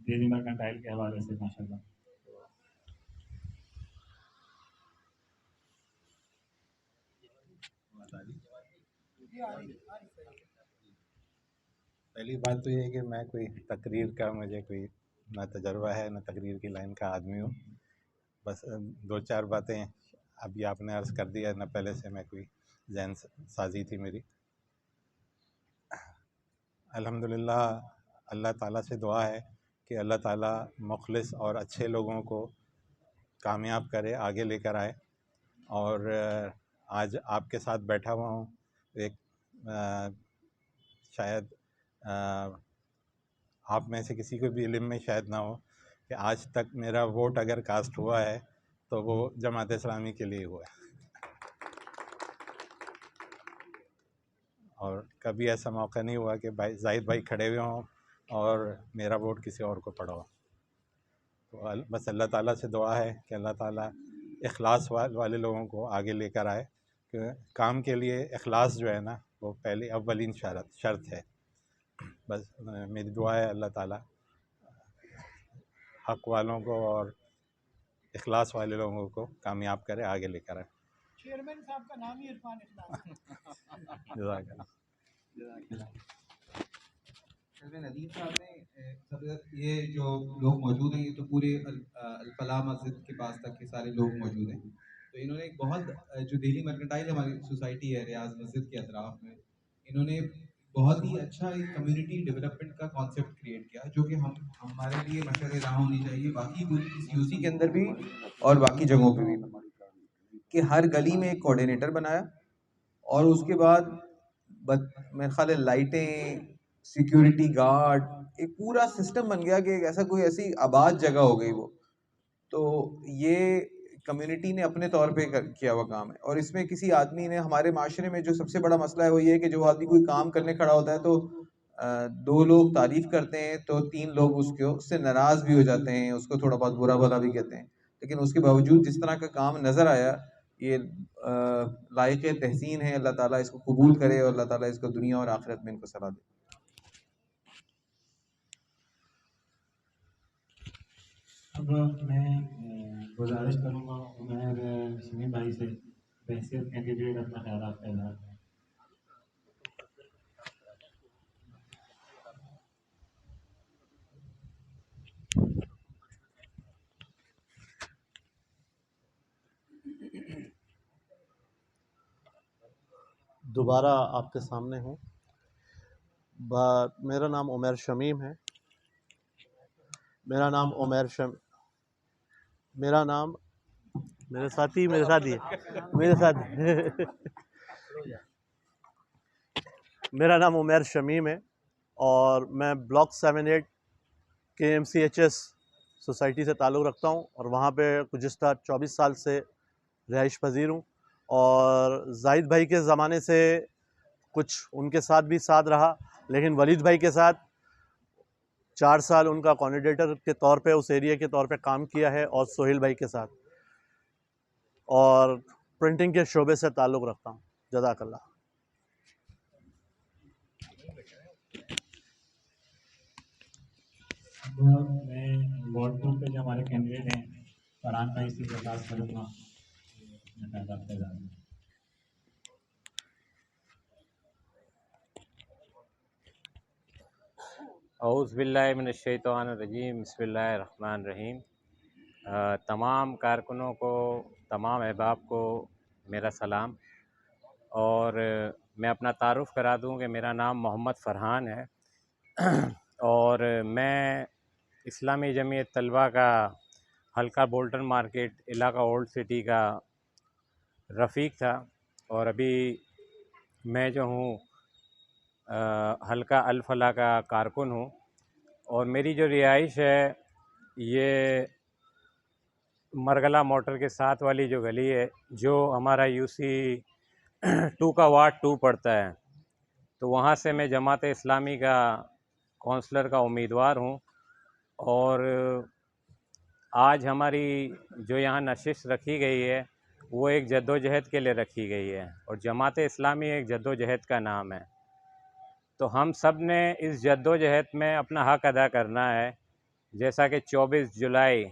डेली मर्केंटाइल के हवाले से माशाल्लाह। पहली बात तो ये है कि मैं कोई तकरीर का, मुझे कोई ना तजर्बा है ना तकरीर की लाइन का आदमी हूँ। बस 2-4 बातें अभी आपने अर्ज़ कर दिया, ना पहले से मैं कोई जहन साजी थी मेरी। अल्हम्दुलिल्लाह अल्लाह ताला से दुआ है कि अल्लाह ताला मुखलिस और अच्छे लोगों को कामयाब करे, आगे लेकर आए। और आज आपके साथ बैठा हुआ हूँ, एक शायद आप में से किसी को भी इल्म में शायद ना हो कि आज तक मेरा वोट अगर कास्ट हुआ है तो वो जमात इस्लामी के लिए हुआ है, और कभी ऐसा मौका नहीं हुआ कि भाई जाहिद भाई खड़े हुए हों और मेरा वोट किसी और को पड़ा हो। तो बस अल्लाह ताला से दुआ है कि अल्लाह ताला इखलास वाले लोगों को आगे लेकर आए, कि काम के लिए इखलास जो है ना वो पहली अव्वलीन शर्त है। बस मेरी दुआ है अल्लाह ताला हक़ वालों को और इखलास वाले लोगों को कामयाब करे, आगे लेकर आए। चेयरमैन साहब का नाम ही इरफान इखलास नदीम साहब ने ये जो लोग मौजूद हैं, ये तो पूरे अल फलाह मस्जिद के पास तक के सारे लोग मौजूद हैं। तो इन्होंने एक बहुत जो दिल्ली मर्केंटाइल हमारी सोसाइटी है रियाज मस्जिद के अतराफ में, इन्होंने बहुत ही अच्छा एक कम्युनिटी डेवलपमेंट का कॉन्सेप्ट क्रिएट किया जो कि हम हमारे लिए मशहूर राह होनी चाहिए बाकी पूरी इस यूसी के अंदर भी और बाकी जगहों पे भी, कि हर गली में एक कोऑर्डिनेटर बनाया और उसके बाद मेरे ख्याल है लाइटें, सिक्योरिटी गार्ड, एक पूरा सिस्टम बन गया कि एक ऐसा कोई ऐसी आबाद जगह हो गई वो। तो ये कम्युनिटी ने अपने तौर पे किया हुआ काम है। और इसमें किसी आदमी ने, हमारे माशरे में जो सबसे बड़ा मसला है वो ये है कि जो आदमी कोई काम करने खड़ा होता है तो दो लोग तारीफ करते हैं तो तीन लोग उससे नाराज़ भी हो जाते हैं, उसको थोड़ा बहुत बुरा भला भी कहते हैं। लेकिन उसके बावजूद जिस तरह का काम नज़र आया, ये लायक तहसीन है। अल्लाह ताला इसको कबूल करे और अल्लाह ताला इसको दुनिया और आखिरत में इनको सलाह दे। अब मैं गुजारिश करूँगा उमर शमीम भाई से बहसीत कैंडिडेट अपना ख्याल का इजहार करें। दोबारा आपके सामने हूँ। मेरा नाम उमर शमीम है। मेरा नाम मेरे साथ ही मेरे साथ मेरा नाम उमर शमीम है और मैं ब्लॉक 78 के MCHS सोसाइटी से ताल्लुक़ रखता हूँ और वहाँ पे गुज़िश्ता 24 साल से रिहाइश पज़ीर हूँ। और जाहिद भाई के ज़माने से कुछ उनके साथ भी साथ रहा, लेकिन वलीद भाई के साथ 4 साल उनका कोऑर्डिनेटर के तौर पे उस एरिया के तौर पे काम किया है और सोहेल भाई के साथ, और प्रिंटिंग के शोबे से ताल्लुक़ रखता हूँ। जज़ाकल्लाह। मैं वार्ड 2 पे जो हमारे कैंडिडेट हैं फरहान भाई से दरख्वास्त करूँगा अपना ख्याल का इजहार करें। औज़ुबिल्लाहिमिनश्शैतानिर्रजीम बिस्मिल्लाहिर्रहमानिर्रहीम। तमाम कारकुनों को, तमाम अहबाब को मेरा सलाम। और मैं अपना तारुफ़ करा दूं कि मेरा नाम मोहम्मद फ़रहान है और मैं इस्लामी जमीयत तलबा का हल्का बोल्टन मार्केट इलाका ओल्ड सिटी का रफ़ीक था, और अभी मैं जो हूँ हल्का अल फलाह का कारकुन हूँ। और मेरी जो रिहाइश है ये मरगला मोटर के साथ वाली जो गली है, जो हमारा UC 2 का वार्ड 2 पड़ता है, तो वहाँ से मैं जमात इस्लामी का काउंसलर का उम्मीदवार हूँ। और आज हमारी जो यहाँ नशिश रखी गई है वो एक जद्दोजहद के लिए रखी गई है, और जमात इस्लामी एक जद्दोजहद का नाम है। तो हम सब ने इस जद्दोजहद में अपना हक़ अदा करना है। जैसा कि 24 जुलाई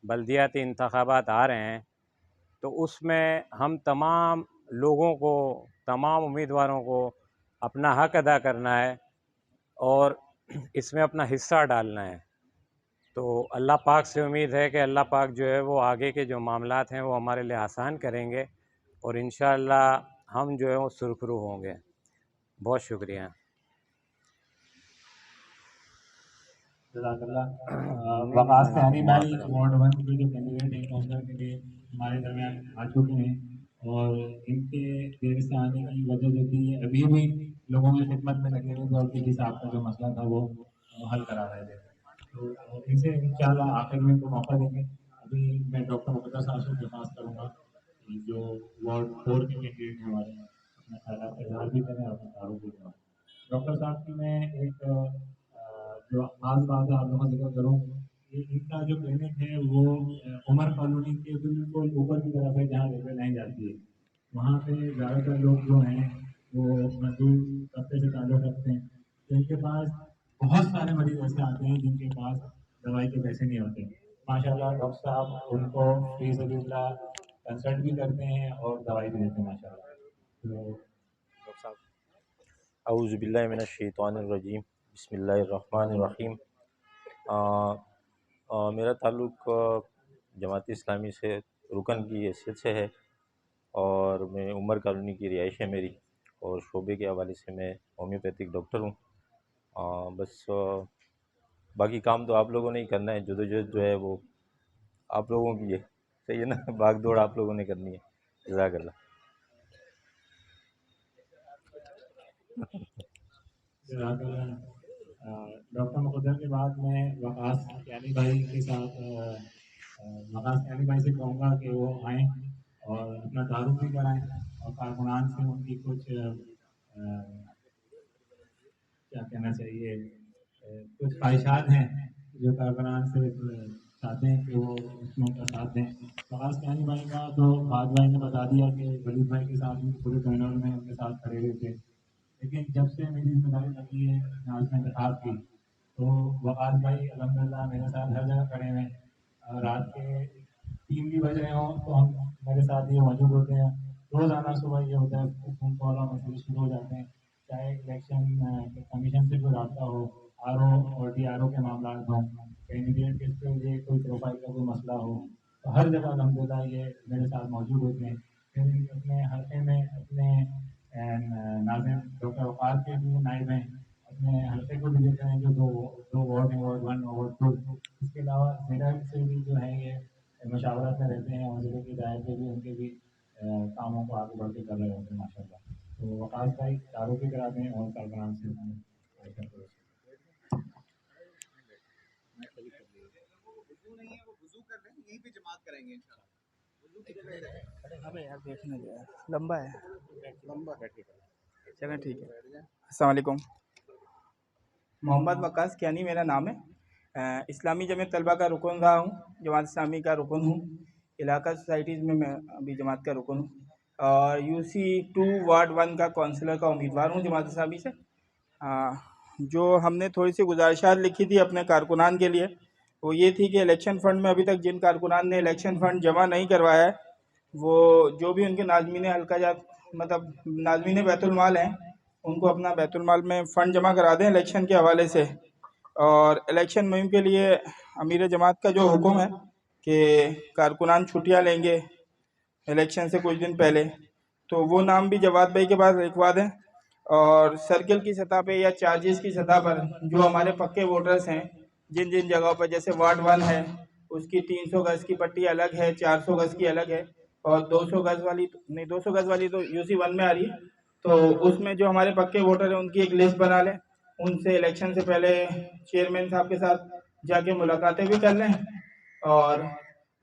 बल्दियाती इंतखाबात आ रहे हैं, तो उसमें हम तमाम लोगों को, तमाम उम्मीदवारों को अपना हक़ अदा करना है और इसमें अपना हिस्सा डालना है। तो अल्लाह पाक से उम्मीद है कि अल्लाह पाक जो है वो आगे के जो मामलात हैं वो हमारे लिए आसान करेंगे और इंशाअल्लाह हम जो है वो सुरखरू होंगे। बहुत शुक्रिया। वकास सहनी भाई वार्ड 1 के जो कैंडिडेट हैं काउंसलर के लिए हमारे दरमियान आ चुके हैं, और इनके देर से आने की वजह जो थी, अभी भी लोगों की खिदमत में लगे हुए और किसी साहब का जो मसला था वो हल करा रहे थे। तो इनसे इंशाल्लाह आखिर में तो मौका देंगे। अभी मैं डॉक्टर मुक़द्दस साहब से दरख्वास्त करूँगा कि जो वार्ड 4 के कैंडिडेट हैं हमारे, अपना ख्याल का इजहार भी करें और अपना तारुफ भी करें। डॉक्टर साहब की मैं एक जो खास बात है आप लोगों से जिक्र करूँ, ये इनका जो क्लिनिक है वो उमर कॉलोनी के बिल्कुल ऊपर की तरफ है जहाँ रेलवे लाइन जाती है। वहाँ पे ज़्यादातर लोग जो हैं वो मजदूर तबके से ताल्लुक़ रखते हैं, तो इनके पास बहुत सारे मरीज ऐसे आते हैं जिनके पास दवाई के पैसे नहीं होते। माशाल्लाह डॉक्टर साहब उनको फी सबिलिल्लाह कंसल्ट भी करते हैं और दवाई भी देते हैं माशाल्लाह। तो डॉक्टर साहब औज़ुबिल्लाहिमिनश्शैतानिर्रजीम बिस्मिल्लाहिर्रहमानिर्रहीम। मेरा ताल्लुक़ जमात इस्लामी से रुकन की हैसियत से है, और मैं उमर कॉलोनी की रिहाइश है मेरी, और शोबे के हवाले से मैं होम्योपैथिक डॉक्टर हूँ। बस बाकी काम तो आप लोगों ने ही करना है, जदोजहद जो है वो आप लोगों की है, सही है ना। भाग दौड़ आप लोगों ने करनी है। जज़ाकल्लाह। डॉक्टर मुक़द्दर के बाद मैं वकास यानी भाई के साथ वकास यानी भाई से कहूँगा कि वो आएँ और अपना तारुफ भी कराएँ और कारकुनान से उनकी कुछ क्या कहना चाहिए कुछ ख्वाहिशात हैं जो कारकुनान से चाहते हैं कि वो उसमें उनका साथ दें। वकास यानी भाई का तो फाद भाई ने बता दिया कि वलीद भाई के साथ भी पूरे पैनल में उनके साथ खड़े हुए थे, लेकिन जब से मेरी जिम्मेदारी लगी है नाज़िम इंतखाब की, तो वकास भाई अल्हम्दुलिल्लाह मेरे साथ हर जगह खड़े हुए हैं। रात के 3 भी बज रहे हों तो हम मेरे साथ ये मौजूद होते हैं। रोज़ाना सुबह ये होता है, फ़ोन कॉल और मैसेज शुरू हो जाते हैं, चाहे इलेक्शन कमीशन से कोई रब्ता हो, आरओ और डीआरओ के मामला हों, कैंडिडेट के लिए कोई प्रोफाइल का कोई मसला हो, तो हर जगह अल्हम्दुलिल्लाह ये मेरे साथ मौजूद होते हैं। फिर अपने हल्के में अपने नाज़िम डॉक्टर वक़ार के भी नाइब हैं, अपने हल्के को भी देख रहे हैं जो दो वार्ड हैं, वार्ड 1 और वार्ड 2। इसके अलावा ज़िला से भी जो है ये मशावरत में रहते हैं और ज़िले की हिदायत पे भी उनके भी कामों को आगे बढ़ के कर रहे होते हैं माशाअल्लाह। तो वकास भाई तारुफ भी कराते हैं और कारकुनान से अबे यार देखने दे यार, लंबा है, चलें ठीक है। अस्सलाम वालेकुम, मोहम्मद वकास कियानी मेरा नाम है। इस्लामी जमीयत तलबा का रुकन रहा हूँ, जमात इस्लामी का रुकन हूँ, इलाका सोसाइटीज़ में मैं अभी जमात का रुकन हूँ, और यूसी 2 वार्ड 1 का काउंसलर का उम्मीदवार हूँ जमात इस्लामी से। जो हमने थोड़ी सी गुजारिशात लिखी थी अपने कारकुनान के लिए, वो ये थी कि इलेक्शन फ़ंड में अभी तक जिन कारकुनान ने इलेक्शन फ़ंड जमा नहीं करवाया है, वो जो भी उनके नाज़मीन हल्का जात मतलब नाज़मीन बैतुलमाल हैं, उनको अपना बैतुलमाल में फ़ंड जमा करा दें इलेक्शन के हवाले से। और इलेक्शन मुहिम के लिए अमीर जमात का जो हुक्म है कि कारकुनान छुट्टियां लेंगे इलेक्शन से कुछ दिन पहले, तो वो नाम भी जवाद भाई के पास लिखवा दें। और सर्किल की सतह पे या चार्जेस की सतह पर जो हमारे पक्के वोटर्स हैं, जिन जिन जगहों पर, जैसे वार्ड 1 है उसकी 300 गज़ की पट्टी अलग है, 400 गज़ की अलग है, और 200 गज़ वाली नहीं, 200 गज़ वाली तो यूसी 1 में आ रही है, तो उसमें जो हमारे पक्के वोटर हैं उनकी एक लिस्ट बना लें। उनसे इलेक्शन से पहले चेयरमैन साहब के साथ जाके मुलाकातें भी कर लें, और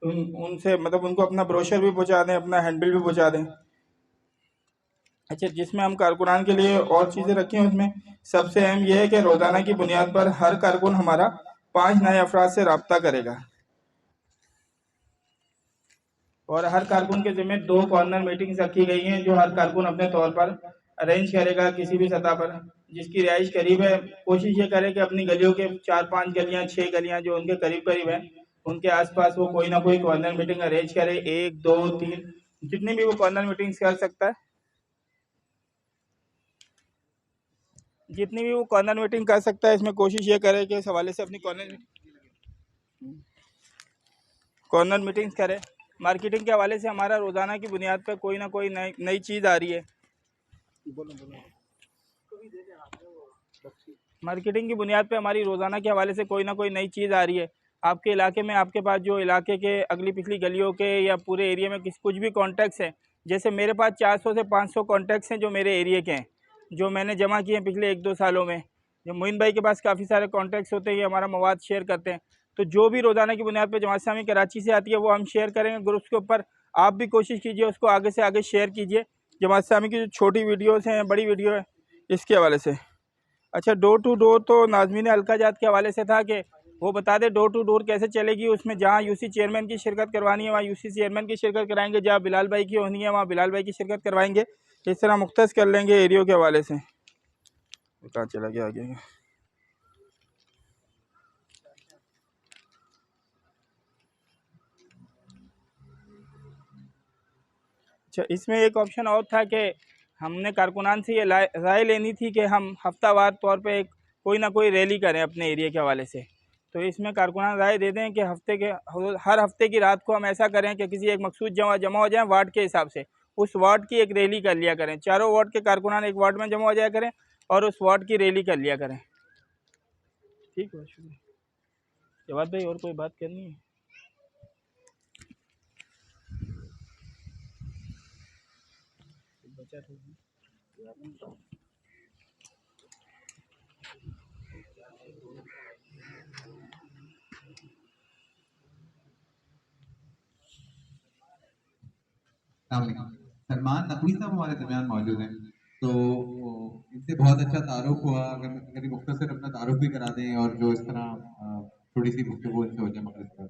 उनसे मतलब उनको अपना ब्रोशर भी पहुंचा दें, अपना हैंडबिल भी पहुंचा दें। अच्छा, जिसमें हम कारकुनान के लिए और चीज़ें रखी हैं, उसमें सबसे अहम यह है कि रोज़ाना की बुनियाद पर हर कारकुन हमारा 5 नए अफराद से रब्ता करेगा, और हर कारकुन के ज़िम्मे 2 कॉर्नर मीटिंग्स रखी गई हैं जो हर कारकुन अपने तौर पर अरेंज करेगा किसी भी सतह पर। जिसकी रिहाइश करीब है, कोशिश ये करे कि अपनी गलियों के 4-5 गलियां, 6 गलियां जो उनके करीब करीब हैं, उनके आसपास वो कोई ना कोई कॉर्नर मीटिंग अरेंज करे, 1, 2, 3 जितनी भी वो कॉर्नर मीटिंग्स कर सकता है, जितनी भी वो कॉर्नर मीटिंग कर सकता है, इसमें कोशिश ये करे कि इस हवाले से अपनी कॉर्नर मीटिंग्स करे। मार्केटिंग के हवाले से हमारा रोज़ाना की बुनियाद पर कोई ना कोई नई चीज़ आ रही है। मार्केटिंग की बुनियाद पे हमारी रोज़ाना के हवाले से कोई ना कोई नई चीज़ आ रही है। आपके इलाके में, आपके पास जो इलाके के अगली पिछली गलियों के या पूरे एरिया में कुछ भी कॉन्टैक्ट्स हैं, जैसे मेरे पास 400 से 500 कॉन्टैक्ट्स हैं जो मेरे एरिया के हैं, जो मैंने जमा किए हैं पिछले 1-2 सालों में। जो मोइन भाई के पास काफ़ी सारे कॉन्टैक्ट्स होते हैं, ये हमारा मवाद शेयर करते हैं, तो जो भी रोज़ाना की बुनियाद पर जमात इस्लामी कराची से आती है वो हम शेयर करेंगे ग्रुप्स के ऊपर। आप भी कोशिश कीजिए उसको आगे से आगे शेयर कीजिए। जमात इस्लामी की जो छोटी वीडियोज़ हैं, बड़ी वीडियो है, इसके हवाले से। अच्छा, डोर टू डोर तो नाज़मीन हल्का जात के हवाले से था कि वो बता दे डोर टू डोर कैसे चलेगी। उसमें जहाँ यूसी चेयरमैन की शिरकत करवानी है वहाँ यूसी चेयरमैन की शिरकत कराएंगे, जहाँ बिलाल भाई की होनी है वहाँ बिलाल भाई की शिरकत करवाएंगे। इस तरह मुख्तस कर लेंगे एरियो के हवाले से। कहाँ चला गया आगे? अच्छा, इसमें एक ऑप्शन और था कि हमने कारकुनान से ये राय लेनी थी कि हम हफ्तावार तौर पे कोई ना कोई रैली करें अपने एरिया के हवाले से। तो इसमें कारकुनान राय दे दें कि हर हफ्ते की रात को हम ऐसा करें कि किसी एक मखसूस जमा हो जाए वार्ड के हिसाब से, उस वार्ड की एक रैली कर लिया करें, चारों वार्ड के कारकुनान एक वार्ड में जमा हो जाया करें और उस वार्ड की रैली कर लिया करें। ठीक है, शुक्रिया। जवाब भाई और कोई बात करनी है? बचा तो सलमान नकवी साहब हमारे दरमियान मौजूद हैं, तो इनसे बहुत अच्छा तारुफ हुआ। अगर मुख्तसर अपना तारुफ भी करा दें और जो इस तरह थोड़ी सी गुफ्तगू इनसे हो जाए मगर इस पर।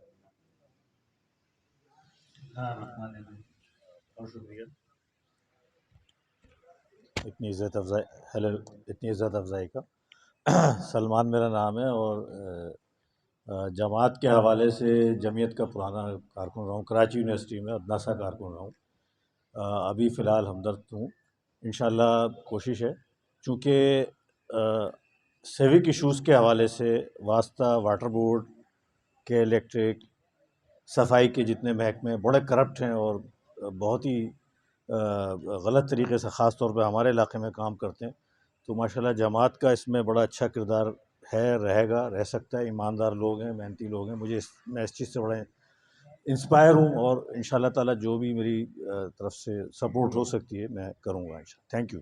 और शुक्रिया इतनी इज़्ज़त अफ़ज़ाई, हेलो, इतनी इज़्ज़त अफ़ज़ाई का। सलमान मेरा नाम है और जमात के हवाले से जमीयत का पुराना कारकुन रहा हूँ, कराची यूनिवर्सिटी में अदनासा कारकुन रहा हूँ। अभी फ़िलहाल हमदर्द हूँ। इंशाअल्लाह कोशिश है, चूँकि सिविक इशूज़ के हवाले से वास्ता वाटर बोर्ड के, इलेक्ट्रिक, सफाई के जितने महकमे बड़े करप्ट हैं और बहुत ही गलत तरीके से ख़ास तौर पे हमारे इलाके में काम करते हैं। तो माशाल्लाह जमात का इसमें बड़ा अच्छा किरदार है, रहेगा, रह सकता है। ईमानदार लोग हैं, मेहनती लोग हैं। मैं इस चीज़ से बड़ा इंस्पायर हूँ और इंशाअल्लाह ताला जो भी मेरी तरफ से सपोर्ट हो सकती है मैं करूँगा इंशाअल्लाह। Thank you.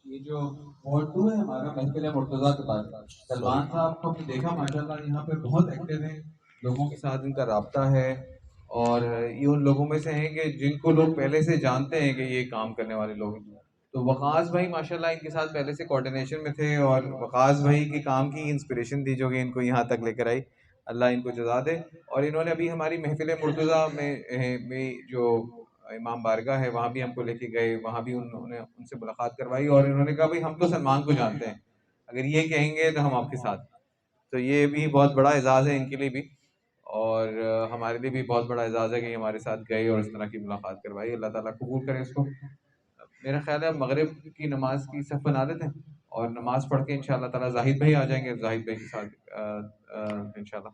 ये जो वार्ड 2 है हमारा महफिल मुर्तज़ा के पास, सलमान साहब को हमने देखा माशाल्लाह यहाँ पे बहुत एक्टिव हैं, लोगों के साथ इनका राब्ता है और ये उन लोगों में से हैं कि जिनको लोग पहले से जानते हैं कि ये काम करने वाले लोग हैं। तो वकास भाई माशाल्लाह इनके साथ पहले से कोऑर्डिनेशन में थे और वकास भाई के काम की इंस्पिरेशन थी जो कि इनको यहाँ तक लेकर आई। अल्लाह इनको जज़ा दे। और इन्होंने अभी हमारी महफिल मुर्तज़ा में जो इमाम बारगाह है वहाँ भी हमको लेके गए, वहाँ भी उन्होंने उनसे मुलाकात करवाई और इन्होंने कहा भाई हम तो सलमान को जानते हैं, अगर ये कहेंगे तो हम आपके साथ। तो ये भी बहुत बड़ा एजाज़ है इनके लिए भी और हमारे लिए भी बहुत बड़ा एजाज़ है कि हमारे साथ गए और इस तरह की मुलाकात करवाई। अल्लाह ताला कबूल करे इसको। मेरा ख्याल है मगरिब की नमाज की सफ़ बना देते हैं और नमाज़ पढ़ के इंशाअल्लाह ताला जाहिद भाई आ जाएंगे, जाहिद भाई के साथ इंशाअल्लाह।